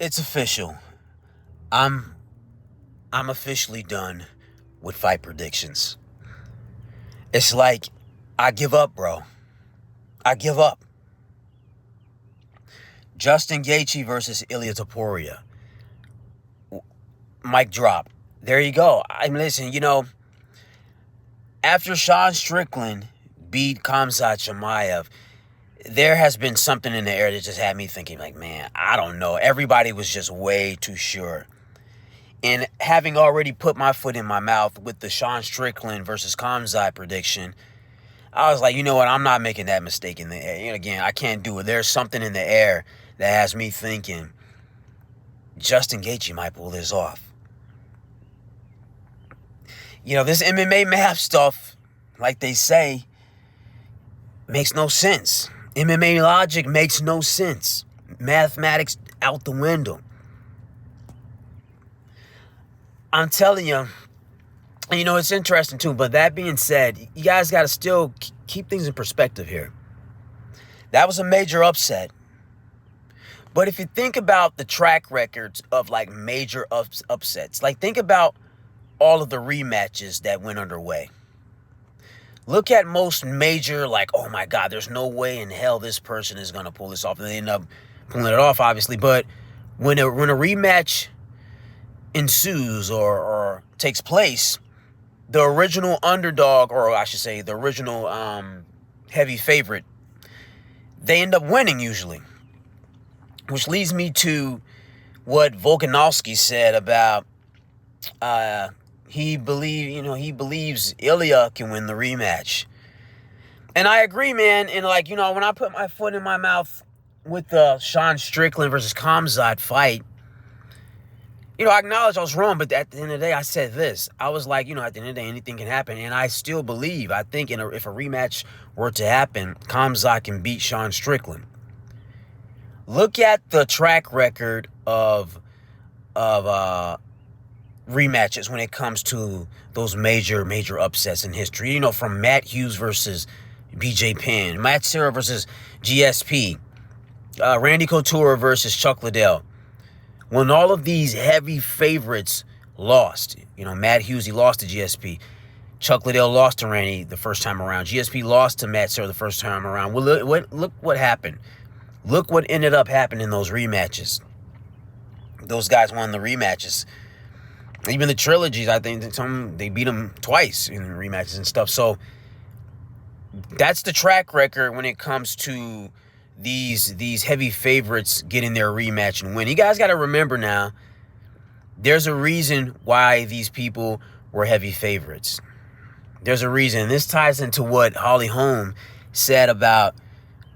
It's official. I'm I'm officially done with fight predictions. It's like I give up, bro. I give up. Justin Gaethje versus Ilia Topuria. Mic drop. There you go. Listen, after Sean Strickland beat Khamzat Chimaev, there has been something in the air that just had me thinking, like, man, I don't know. Everybody was just way too sure. And having already put my foot in my mouth with the Sean Strickland versus Khamzat prediction, I was like, you know what? I'm not making that mistake in the air. And again, I can't do it. There's something in the air that has me thinking Justin Gaethje might pull this off. This MMA math stuff, like they say, makes no sense. MMA logic makes no sense. Mathematics out the window. I'm telling you, it's interesting too, but that being said, you guys got to still keep things in perspective here. That was a major upset. But if you think about the track records of like major upsets, like think about all of the rematches that went underway. Look at most major, like, oh my God, there's no way in hell this person is going to pull this off. And they end up pulling it off, obviously. But when a rematch ensues or takes place, the original underdog, or I should say the original heavy favorite, they end up winning usually. Which leads me to what Volkanovski said about he believes Ilia can win the rematch. And I agree, man. And when I put my foot in my mouth with the Sean Strickland versus Khamzat fight, I acknowledge I was wrong, but at the end of the day, I said this. I was like, at the end of the day, anything can happen. And I still believe, I think if a rematch were to happen, Khamzat can beat Sean Strickland. Look at the track record of rematches when it comes to those major upsets in history. From Matt Hughes versus BJ Penn, Matt Serra versus GSP, Randy Couture versus Chuck Liddell. When all of these heavy favorites lost, Matt Hughes, he lost to GSP. Chuck Liddell lost to Randy the first time around. GSP lost to Matt Serra the first time around. Well, look what happened. Look what ended up happening in those rematches. Those guys won the rematches. Even the trilogies, I think they beat them twice in rematches and stuff. So that's the track record when it comes to these heavy favorites getting their rematch and win. You guys got to remember now, there's a reason why these people were heavy favorites. There's a reason. This ties into what Holly Holm said about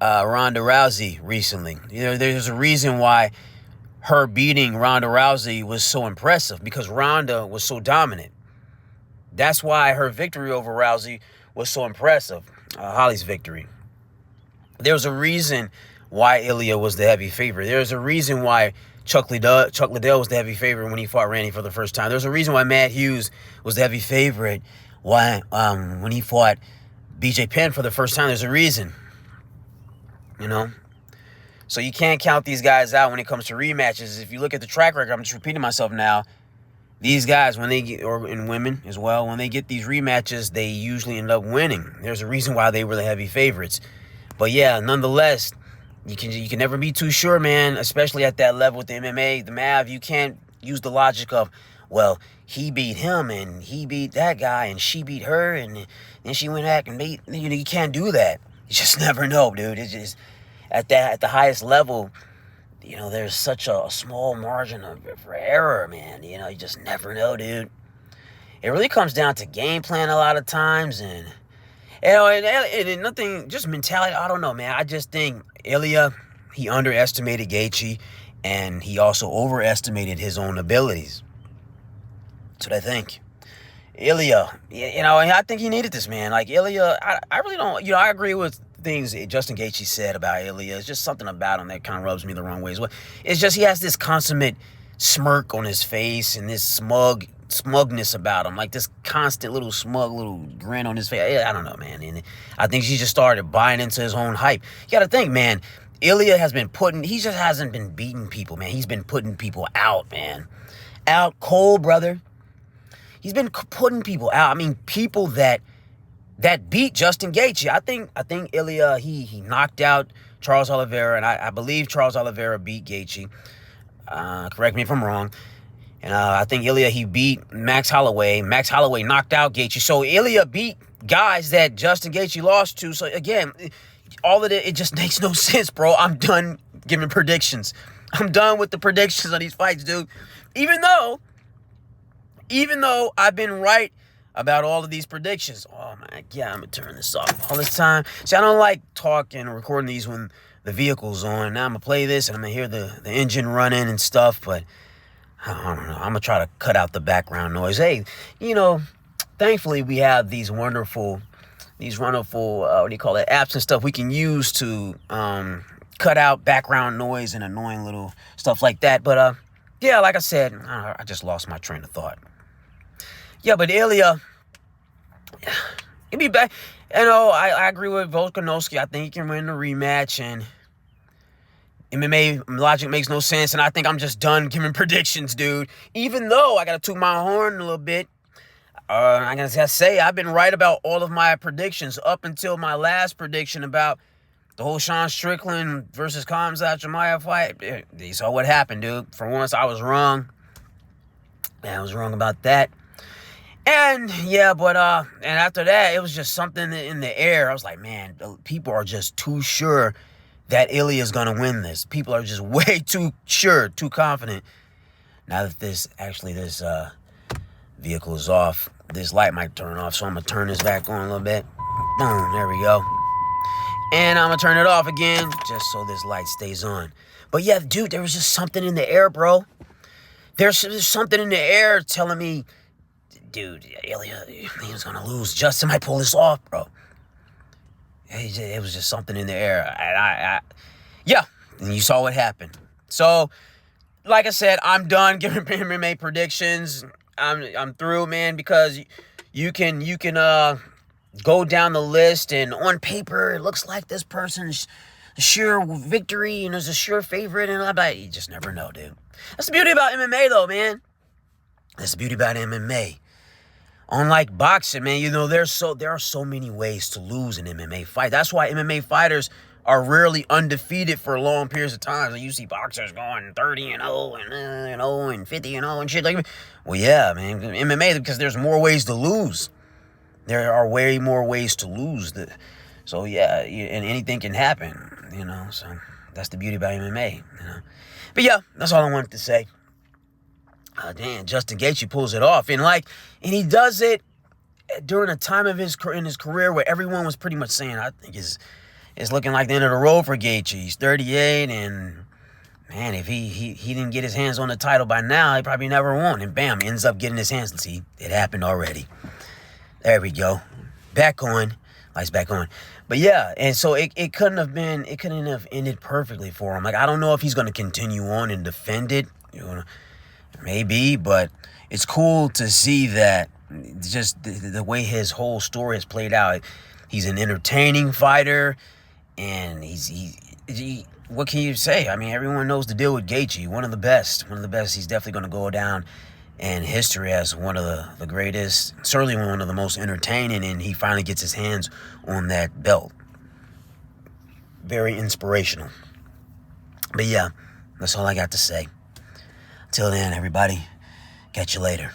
Ronda Rousey recently. There's a reason why her beating Ronda Rousey was so impressive, because Ronda was so dominant. That's why her victory over Rousey was so impressive, Holly's victory. There's a reason why Ilia was the heavy favorite. There's a reason why Chuck Liddell was the heavy favorite when he fought Randy for the first time. There's a reason why Matt Hughes was the heavy favorite when he fought BJ Penn for the first time. There's a reason. So you can't count these guys out when it comes to rematches. If you look at the track record, I'm just repeating myself now, these guys, when they get, or in women as well, when they get these rematches, they usually end up winning. There's a reason why they were the heavy favorites. But yeah, nonetheless, you can never be too sure, man, especially at that level with the MMA, the MAV. You can't use the logic of, well, he beat him and he beat that guy and she beat her and then she went back and beat, you can't do that. You just never know, dude. It's just at the highest level, there's such a small margin for error, man. You just never know, dude. It really comes down to game plan a lot of times, and nothing, just mentality. I don't know, man. I just think Ilia, he underestimated Gaethje, and he also overestimated his own abilities. That's what I think. Ilia, and I think he needed this, man. Like Ilia, I really don't. I agree with things Justin Gaethje said about Ilia. It's just something about him that kind of rubs me the wrong way as well. It's just he has this consummate smirk on his face and this smugness about him, like this constant little smug little grin on his face. I don't know, man. And I think he just started buying into his own hype. You got to think, man. Ilia has been he just hasn't been beating people, man. He's been putting people out, man. Out cold, brother. He's been putting people out. I mean, people that beat Justin Gaethje. I think Ilia, he knocked out Charles Oliveira, and I believe Charles Oliveira beat Gaethje. Correct me if I'm wrong. And I think Ilia, he beat Max Holloway. Max Holloway knocked out Gaethje. So Ilia beat guys that Justin Gaethje lost to. So again, all of it just makes no sense, bro. I'm done giving predictions. I'm done with the predictions on these fights, dude. Even though I've been right about all of these predictions. Oh my God, I'm gonna turn this off all this time. See, I don't like talking or recording these when the vehicle's on. Now I'm gonna play this and I'm gonna hear the engine running and stuff, but I don't know. I'm gonna try to cut out the background noise. Hey, thankfully we have these wonderful apps and stuff we can use to cut out background noise and annoying little stuff like that. But yeah, like I said, I just lost my train of thought. Yeah, but Ilia, he'll be back. I agree with Volkanovski. I think he can win the rematch, and MMA logic makes no sense, and I think I'm just done giving predictions, dude. Even though I got to toot my horn a little bit, I gotta say, I've been right about all of my predictions up until my last prediction about the whole Sean Strickland versus Khamzat Chimaev fight. You saw what happened, dude. For once, I was wrong. Yeah, I was wrong about that. And yeah, but and after that, it was just something in the air. I was like, man, people are just too sure that Ilia is gonna win this. People are just way too sure, too confident. Now that this vehicle is off, this light might turn off, so I'm gonna turn this back on a little bit. Boom, there we go. And I'm gonna turn it off again, just so this light stays on. But yeah, dude, there was just something in the air, bro. There's something in the air telling me, dude, Ilia, he was gonna lose. Justin might pull this off, bro. It was just something in the air. And yeah, and you saw what happened. So, like I said, I'm done giving MMA predictions. I'm through, man, because you can go down the list, and on paper it looks like this person's a sure victory and is a sure favorite, and you just never know, dude. That's the beauty about MMA, though, man. That's the beauty about MMA. Unlike boxing, man, there are so many ways to lose an MMA fight. That's why MMA fighters are rarely undefeated for long periods of time. Like you see boxers going 30-0 and 0 and 50-0 and shit like that. Well, yeah, man, MMA, because there's more ways to lose. There are way more ways to lose. So yeah, and anything can happen, So that's the beauty about MMA, But yeah, that's all I wanted to say. Damn, Justin Gaethje pulls it off, and he does it during a time in his career where everyone was pretty much saying, I think it's looking like the end of the road for Gaethje. He's 38, and man, if he didn't get his hands on the title by now, he probably never won. And bam, ends up getting his hands. See, it happened already. There we go, back on. Lights back on. But yeah, and so it couldn't have ended perfectly for him. I don't know if he's going to continue on and defend it. Maybe, but it's cool to see that just the way his whole story has played out. He's an entertaining fighter, and he what can you say? I mean, everyone knows the deal with Gaethje. One of the best. He's definitely going to go down in history as one of the greatest, certainly one of the most entertaining, and he finally gets his hands on that belt. Very inspirational. But yeah, that's all I got to say. Till then, everybody, catch you later.